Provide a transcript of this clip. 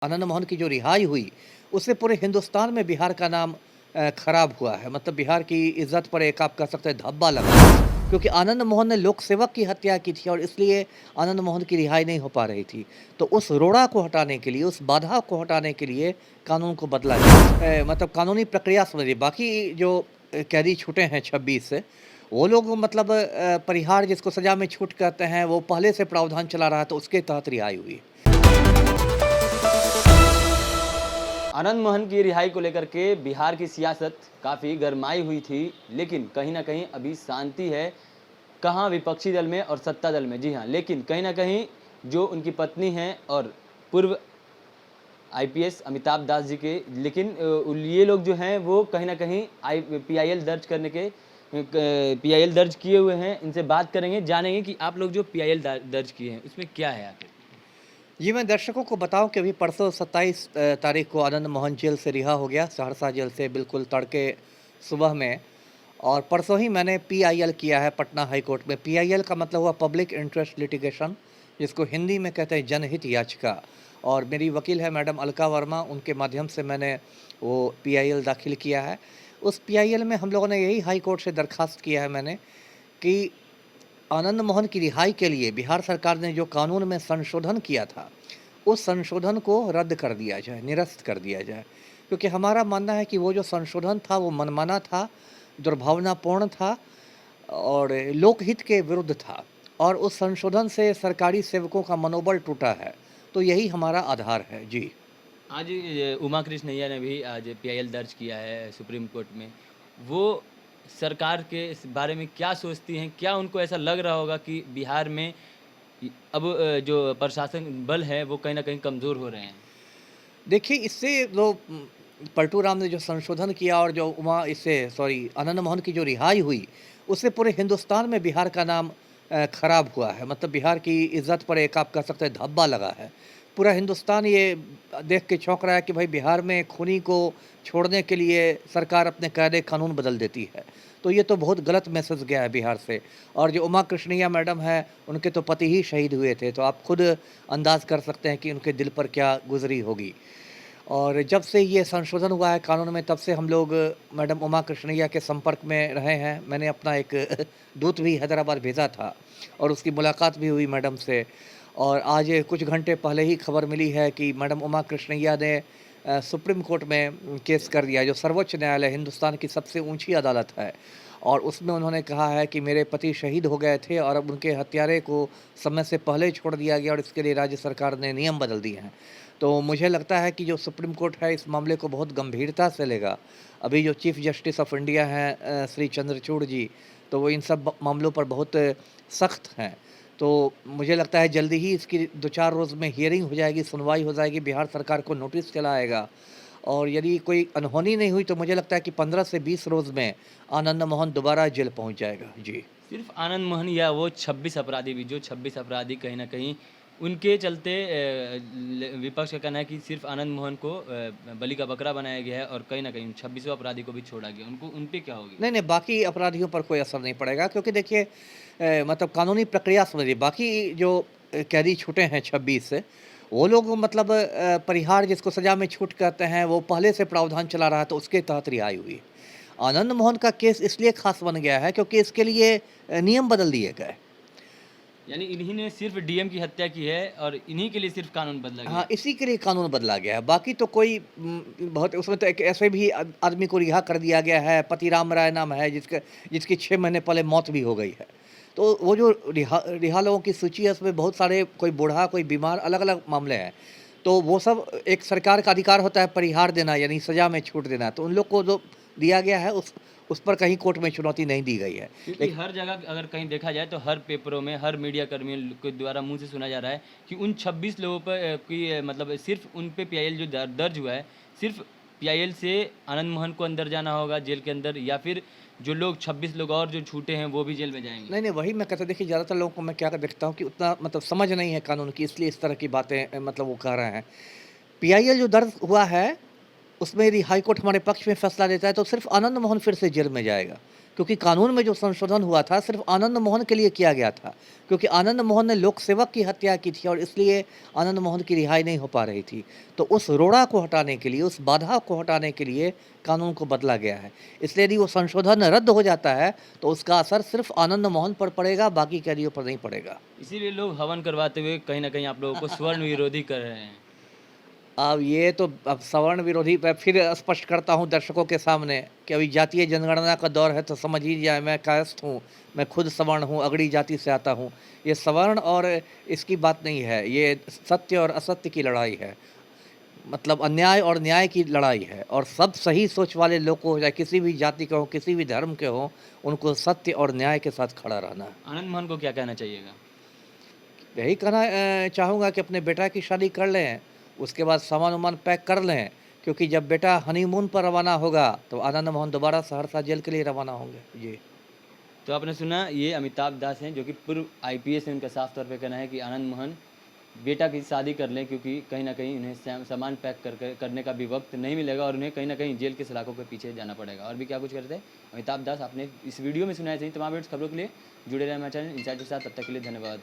आनंद मोहन की जो रिहाई हुई, उससे पूरे हिंदुस्तान में बिहार का नाम खराब हुआ है। मतलब बिहार की इज़्ज़त पर एक आप कह सकते हैं धब्बा लगा है। क्योंकि आनंद मोहन ने लोक सेवक की हत्या की थी और इसलिए आनंद मोहन की रिहाई नहीं हो पा रही थी। तो उस रोड़ा को हटाने के लिए, उस बाधा को हटाने के लिए कानून को बदला गया। मतलब कानूनी प्रक्रिया समझिए, बाकी जो कैदी छूटे हैं 26 से, वो लोग मतलब परिहार जिसको सज़ा में छूट कहते हैं, वो पहले से प्रावधान चला रहा था, उसके तहत रिहाई हुई। आनंद मोहन की रिहाई को लेकर के बिहार की सियासत काफ़ी गरमाई हुई थी, लेकिन कहीं न कहीं अभी शांति है, कहाँ विपक्षी दल में और सत्ता दल में। जी हाँ, लेकिन कहीं न कहीं जो उनकी पत्नी हैं और पूर्व आईपीएस अमिताभ दास जी के, लेकिन ये लोग जो हैं वो कहीं न कहीं पीआईएल दर्ज करने के पीआईएल दर्ज किए हुए हैं। इनसे बात करेंगे, जानेंगे कि आप लोग जो पीआईएल दर्ज किए हैं, उसमें क्या है आखिर? जी, मैं दर्शकों को बताऊँ कि अभी परसों 27 तारीख को आनंद मोहन जेल से रिहा हो गया, सहरसा जेल से बिल्कुल तड़के सुबह में। और परसों ही मैंने पीआईएल किया है पटना हाई कोर्ट में। पीआईएल का मतलब हुआ पब्लिक इंटरेस्ट लिटिगेशन, जिसको हिंदी में कहते हैं जनहित याचिका। और मेरी वकील है मैडम अलका वर्मा, उनके माध्यम से मैंने वो पीआईएल दाखिल किया है। उस पीआईएल में हम लोगों ने यही हाई कोर्ट से दरख्वास्त किया है मैंने कि आनंद मोहन की रिहाई के लिए बिहार सरकार ने जो कानून में संशोधन किया था, उस संशोधन को रद्द कर दिया जाए, निरस्त कर दिया जाए। क्योंकि हमारा मानना है कि वो जो संशोधन था वो मनमाना था, दुर्भावनापूर्ण था और लोकहित के विरुद्ध था और उस संशोधन से सरकारी सेवकों का मनोबल टूटा है। तो यही हमारा आधार है। जी। आज ये उमा कृष्णैया ने भी आज पीआईएल दर्ज किया है सुप्रीम कोर्ट में। वो सरकार के इस बारे में क्या सोचती हैं? क्या उनको ऐसा लग रहा होगा कि बिहार में अब जो प्रशासन बल है वो कहीं न कहीं कमज़ोर हो रहे हैं? देखिए, इससे जो पलटू राम ने जो संशोधन किया और जो उमा इससे सॉरी आनंद मोहन की जो रिहाई हुई, उससे पूरे हिंदुस्तान में बिहार का नाम खराब हुआ है। मतलब बिहार की इज़्ज़त पर एक आप कह सकते हैं धब्बा लगा है। पूरा हिंदुस्तान ये देख के चौंक रहा है कि भाई बिहार में खूनी को छोड़ने के लिए सरकार अपने कायदे कानून बदल देती है। तो ये तो बहुत गलत मैसेज गया है बिहार से। और जो उमा कृष्णैया मैडम हैं, उनके तो पति ही शहीद हुए थे, तो आप खुद अंदाज़ कर सकते हैं कि उनके दिल पर क्या गुज़री होगी। और जब से ये संशोधन हुआ है कानून में, तब से हम लोग मैडम उमा कृष्णैया के संपर्क में रहे हैं। मैंने अपना एक दूत भी हैदराबाद भेजा था और उसकी मुलाकात भी हुई मैडम से। और आज कुछ घंटे पहले ही खबर मिली है कि मैडम उमा कृष्णैया ने सुप्रीम कोर्ट में केस कर दिया, जो सर्वोच्च न्यायालय हिंदुस्तान की सबसे ऊंची अदालत है। और उसमें उन्होंने कहा है कि मेरे पति शहीद हो गए थे और अब उनके हत्यारे को समय से पहले छोड़ दिया गया और इसके लिए राज्य सरकार ने नियम बदल दिए हैं। तो मुझे लगता है कि जो सुप्रीम कोर्ट है इस मामले को बहुत गंभीरता से लेगा। अभी जो चीफ जस्टिस ऑफ इंडिया हैं श्री चंद्रचूड़ जी, तो वो इन सब मामलों पर बहुत सख्त हैं। तो मुझे लगता है जल्दी ही इसकी 2-4 रोज़ में हियरिंग हो जाएगी, सुनवाई हो जाएगी, बिहार सरकार को नोटिस चला आएगा। और यदि कोई अनहोनी नहीं हुई तो मुझे लगता है कि 15 से 20 रोज़ में आनंद मोहन दोबारा जेल पहुँच जाएगा। जी। सिर्फ़ आनंद मोहन या वो 26 अपराधी भी, जो 26 अपराधी कहीं न कहीं उनके चलते विपक्ष का कहना है कि सिर्फ़ आनंद मोहन को बलि का बकरा बनाया गया है और कहीं न कहीं उन 26वें अपराधी को भी छोड़ा गया। उनको उन पे क्या होगी? नहीं, नहीं, बाकी अपराधियों पर कोई असर नहीं पड़ेगा क्योंकि देखिए मतलब कानूनी प्रक्रिया समझिए, बाकी जो कैदी छूटे हैं 26 से, वो लोग मतलब परिहार जिसको सज़ा में छूट कहते हैं, वो पहले से प्रावधान चला रहा था, उसके तहत रिहाई हुई। आनंद मोहन का केस इसलिए ख़ास बन गया है क्योंकि इसके लिए नियम बदल दिए गए। यानी इन्हीं ने सिर्फ़ डीएम की हत्या की है और इन्हीं के लिए सिर्फ़ कानून बदला गया हाँ, है। इसी के लिए कानून बदला गया है, बाकी तो कोई बहुत उसमें तो एक ऐसे भी आदमी को रिहा कर दिया गया है, पतिराम राय नाम है जिसकी 6 महीने पहले मौत भी हो गई है। तो वो जो रिहा लोगों की सूची है उसमें बहुत सारे, कोई बूढ़ा, कोई बीमार, अलग-अलग मामले हैं। तो वो सब एक सरकार का अधिकार होता है परिहार देना यानी सज़ा में छूट देना, तो उन लोग को जो दिया गया है उस पर कहीं कोर्ट में चुनौती नहीं दी गई है। क्योंकि लेक हर जगह अगर कहीं देखा जाए तो हर पेपरों में, हर मीडिया कर्मियों के द्वारा मुँह से सुना जा रहा है कि उन 26 लोगों पर मतलब सिर्फ़ उन पे पीआईएल जो दर्ज हुआ है, सिर्फ़ पीआईएल से आनंद मोहन को अंदर जाना होगा जेल के अंदर, या फिर जो लोग 26 लोग और जो छूटे हैं वो भी जेल में जाएँगे। नहीं, नहीं, वही मैं कहता, देखिए ज़्यादातर लोगों को मैं क्या देखता हूँ कि उतना मतलब समझ नहीं है कानून की, इसलिए इस तरह की बातें मतलब वो कह रहे हैं। पीआईएल जो दर्ज हुआ है, उसमें यदि हाई कोर्ट हमारे पक्ष में फैसला देता है तो सिर्फ़ आनंद मोहन फिर से जेल में जाएगा। क्योंकि कानून में जो संशोधन हुआ था सिर्फ आनंद मोहन के लिए किया गया था, क्योंकि आनंद मोहन ने लोक सेवक की हत्या की थी और इसलिए आनंद मोहन की रिहाई नहीं हो पा रही थी। तो उस रोड़ा को हटाने के लिए, उस बाधा को हटाने के लिए कानून को बदला गया है। इसलिए यदि वो संशोधन रद्द हो जाता है तो उसका असर सिर्फ आनंद मोहन पर पड़ेगा, बाकी कैदियों पर नहीं पड़ेगा। इसीलिए लोग हवन करवाते हुए कहीं ना कहीं आप लोगों को स्वर्ण विरोधी कर रहे हैं। अब ये तो अब सवर्ण विरोधी मैं फिर स्पष्ट करता हूँ दर्शकों के सामने कि अभी जातीय जनगणना का दौर है, तो समझ ही जाए मैं कायस्थ हूँ, मैं खुद सवर्ण हूँ, अगड़ी जाति से आता हूँ। ये सवर्ण और इसकी बात नहीं है, ये सत्य और असत्य की लड़ाई है। मतलब अन्याय और न्याय की लड़ाई है, और सब सही सोच वाले लोग को, चाहे किसी भी जाति के हों, किसी भी धर्म के हों, उनको सत्य और न्याय के साथ खड़ा रहना है। आनंद मोहन को क्या कहना चाहिएगा? यही कहना चाहूँगा कि अपने बेटा की शादी कर लें, उसके बाद सामान-वामान पैक कर लें, क्योंकि जब बेटा हनीमून पर रवाना होगा, तो आनंद मोहन दोबारा सहरसा जेल के लिए रवाना होंगे। जी। तो आपने सुना, ये अमिताभ दास हैं जो कि पूर्व आईपीएस हैं। उनका साफ तौर पे कहना है कि आनंद मोहन बेटा की शादी कर लें, क्योंकि कहीं न कहीं उन्हें सामान पैक करने का भी वक़्त नहीं मिलेगा और उन्हें कहीं न कहीं जेल के सलाखों के पीछे जाना पड़ेगा। और भी क्या कुछ करते हैं अमिताभ दास, आपने इस वीडियो में सुना है। सही तमाम अपडेट्स खबरों के लिए जुड़े रहें हमारे चैनल इनसाइड के साथ। तब तक के लिए धन्यवाद।